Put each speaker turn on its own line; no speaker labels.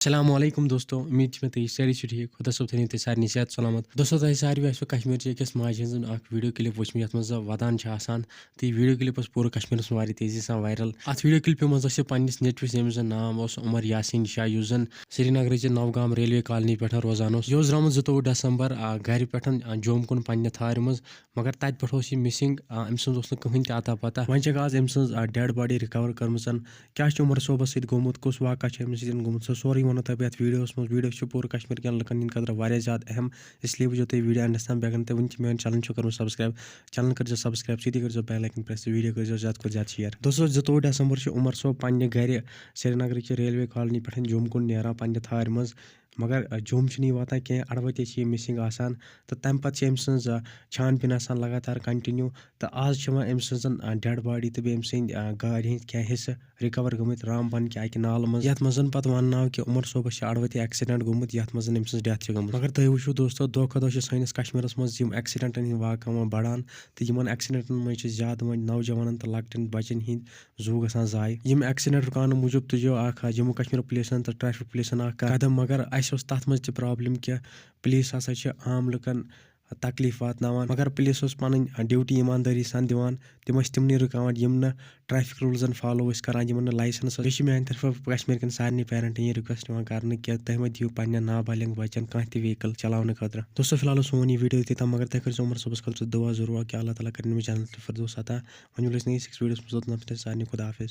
अस्सलामुअलैकुम दोस्तों, उम्मीद छे मे सारी ठीक खुदा सोब थी सारे सेहत सलामत दोस्तों। तुम सारे आसो कश्मीर अकिस माज हज वीडियो क्लिप वो ये मज वदान तो वीडियो क्लिप पूरे कश्मीर में तेजी सा वायरल। अत वीडियो क्लिप मज पन्नस नेचवस यम जन नाम उमर यासीन शाह यस जन श्रीनगर नवगाम रेलवे कॉलोनी पे रोजान यह द्रामुत 22 दिसंबर घर पे जोम कुन पन्ने थार मज मगर तत पे मिसिंग अम सज कहें अता पता वो आज अम डेड बॉडी रिकवर कर्म क्या उमर सोबस गोमुत कुछ वाक़ गोमुत सो सोरे वो तब ये वीडियो पूरे कश्मीर के लुकन खतर ज़्यादा अहम इसलिए वो तुम वीडियो एंडस तम बेगन तो वो मेन चैनल कर सब्सक्राइब चैनल कर सब्सक्राइब सीधी कर बेल आइकन प्रेस वीडियो कर ज़्यादा शेयर। दोस्तों 22 दिसंबर उमर सोब पन्ने घर श्रीनगर की रेलवे कॉलोनी पे जोम कुन नेरान पन्ने थार मज मगर जोम वाता कह अड़वत मिसिंग आसान तो तम पे अम छान आसान लगातार कंटिन्यू तो आज अम डेड बॉडी तो अम गाड़ हंद क्या हिस्से रिकवर गमत रामबन कि अक नाल मज ये मज पे वन कि उमर सोबस अड़वत एक्सीडेंट गोमुत ये मज अम डेथ गमत। मगर तुम वो दोस्तों दो खो दो सैनिस कश्मीर मज एक्सीडेंटन हंद वाक़ बढ़ान तो इन एक्सीडेंटन मज ज्यादा वो नौजवान तो लकटन बचन हंद जू ग जाय एक्सीडेंट रुकान मूजूब तुजो जम्मू कश्मीर पुलिसन तो ट्रैफिक पुलिसन कदम मगर तथ मज प्रॉब्लम कि पुलिस हसा आम लुकन तकलीफ वातनावान मगर पुलिस पन ड्यूटी ईमानदारी सान दिवान तिम तिमन रुकावान यम न ट्रैफिक रूल्सन फॉलो करान यमन लाइसेंस बेस मेन तरफ कश्मीर कन सारे पेरेंटन ये रिक्वेस्ट कर कि तुम दिव पे नाबालिग बचन कह व्हीकल चलाने खतर। दोस्तों फिलहाल सोन यह वीडियो तम मगर तुम कर उमर सोबस खतर दुआ जरूर कि अल्लाह ताला कर चैनल फिरदौस अता। वो नई वीडियोस सारे खुदा हाफिज।